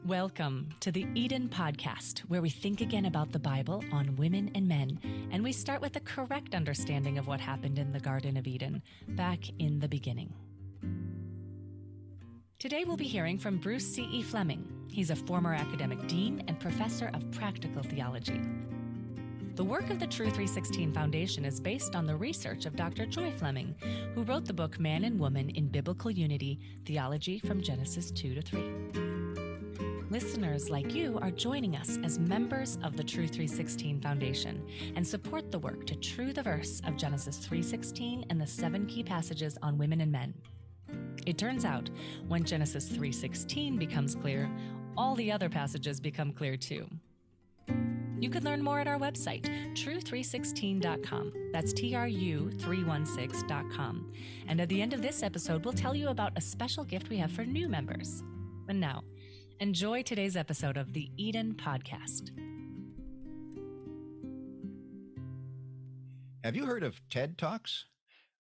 Welcome to the Eden Podcast, where we think again about the Bible on women and men, and we start with the correct understanding of what happened in the Garden of Eden, back in the beginning. Today we'll be hearing from Bruce C.E. Fleming. He's a former academic dean and professor of practical theology. The work of the TRU 316 Foundation is based on the research of Dr. Joy Fleming, who wrote the book Man and Woman in Biblical Unity, Theology from Genesis 2 to 3. Listeners like you are joining us as members of the TRU 316 Foundation and support the work to true the verse of Genesis 3:16 and the 7 key passages on women and men. It turns out, when Genesis 3:16 becomes clear, all the other passages become clear too. You can learn more at our website, tru316.com. That's TRU316.com. And at the end of this episode, we'll tell you about a special gift we have for new members. And now, enjoy today's episode of the Eden Podcast. Have you heard of TED Talks?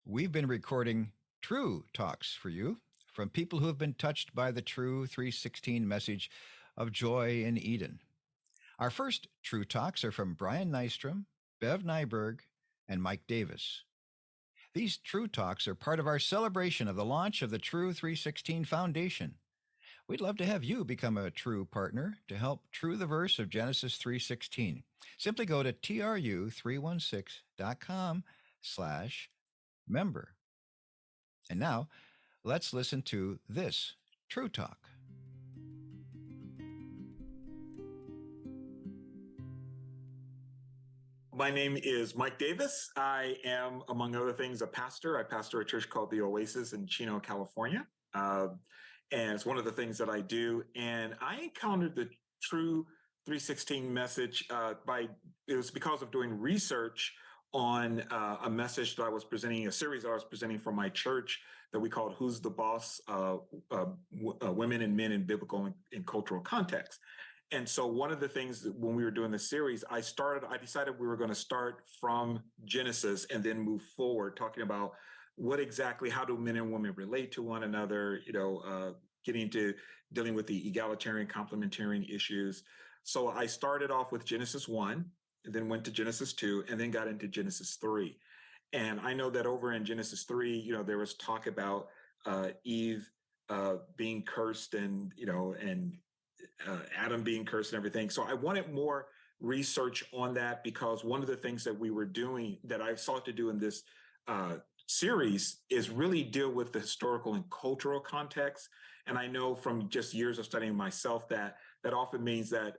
We've been recording TRU Talks for you from people who have been touched by the TRU 316 message of joy in Eden. Our first TRU Talks are from Brian Nystrom, Bev Nyberg, and Mike Davis. These TRU Talks are part of our celebration of the launch of the TRU 316 Foundation. We'd love to have you become a TRU partner to help true the verse of Genesis 3:16. Simply go to tru316.com/member. And now, let's listen to this TRU Talk. My name is Mike Davis. I am, among other things, a pastor. I pastor a church called The Oasis in Chino, California. And it's one of the things that I do. And I encountered the TRU 316 message it was because of doing research on a message that I was presenting, a series I was presenting from my church that we called Who's the Boss? Women and Men in Biblical and Cultural Context. And so one of the things that when we were doing the series, I decided we were going to start from Genesis and then move forward, talking about how do men and women relate to one another, getting into dealing with the egalitarian, complementarian issues. So I started off with Genesis 1, and then went to Genesis 2, and then got into Genesis 3. And I know that over in Genesis 3, there was talk about Eve being cursed and Adam being cursed and everything. So I wanted more research on that because one of the things that we were doing that I sought to do in this series is really deal with the historical and cultural context. And I know from just years of studying myself that often means that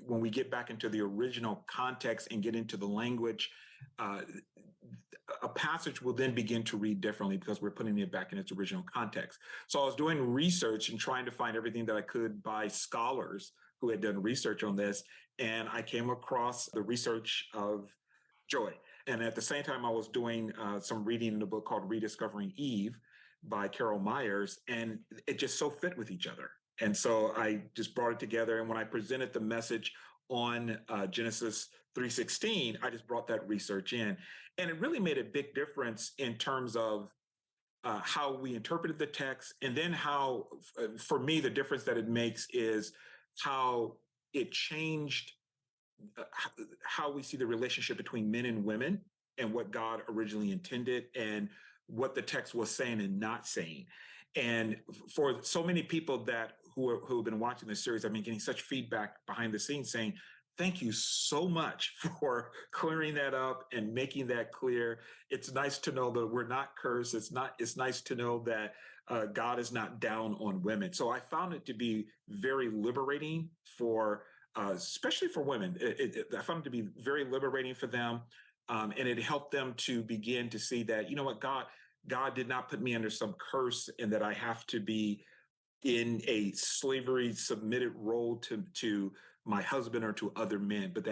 when we get back into the original context and get into the language, a passage will then begin to read differently because we're putting it back in its original context. So I was doing research and trying to find everything that I could by scholars who had done research on this. And I came across the research of Joy. And at the same time, I was doing some reading in a book called Rediscovering Eve by Carol Myers, and it just so fit with each other. And so I just brought it together. And when I presented the message on Genesis 3:16, I just brought that research in. And it really made a big difference in terms of how we interpreted the text. And then how, for me, the difference that it makes is how it changed how we see the relationship between men and women and what God originally intended and what the text was saying and not saying. And for so many people who have been watching this series, I've been getting such feedback behind the scenes saying, thank you so much for clearing that up and making that clear. It's nice to know that we're not cursed. It's nice to know that God is not down on women. So I found it to be very liberating especially for women. I found it to be very liberating for them. And it helped them to begin to see that, God did not put me under some curse and that I have to be in a slavery submitted role to my husband or to other men, but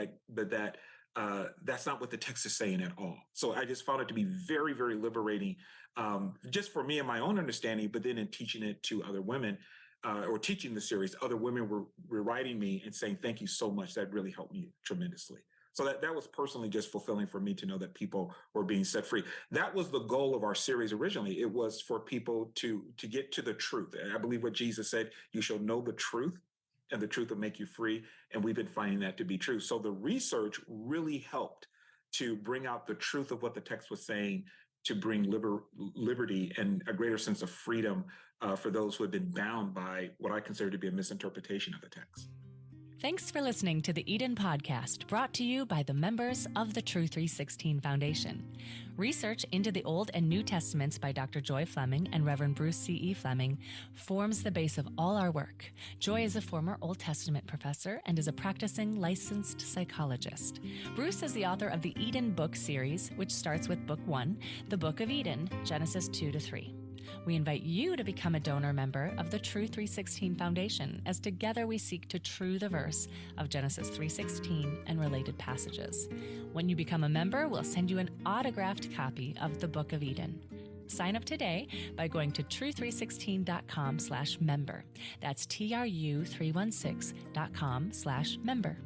that's not what the text is saying at all. So I just found it to be very, very liberating, just for me and my own understanding, but then in teaching it to other women, or teaching the series, other women were writing me and saying, thank you so much. That really helped me tremendously. So that was personally just fulfilling for me to know that people were being set free. That was the goal of our series originally. It was for people to get to the truth. And I believe what Jesus said, you shall know the truth, and the truth will make you free. And we've been finding that to be true. So the research really helped to bring out the truth of what the text was saying, to bring liberty and a greater sense of freedom for those who have been bound by what I consider to be a misinterpretation of the text. Thanks for listening to the Eden Podcast, brought to you by the members of the TRU 316 Foundation. Research into the Old and New Testaments by Dr. Joy Fleming and Reverend Bruce C.E. Fleming forms the base of all our work. Joy is a former Old Testament professor and is a practicing licensed psychologist. Bruce is the author of the Eden Book series, which starts with Book 1, the Book of Eden, Genesis 2-3. We invite you to become a donor member of the TRU 316 Foundation, as together we seek to true the verse of Genesis 3:16 and related passages. When you become a member, we'll send you an autographed copy of the Book of Eden. Sign up today by going to tru316.com/member. That's TRU316.com/member.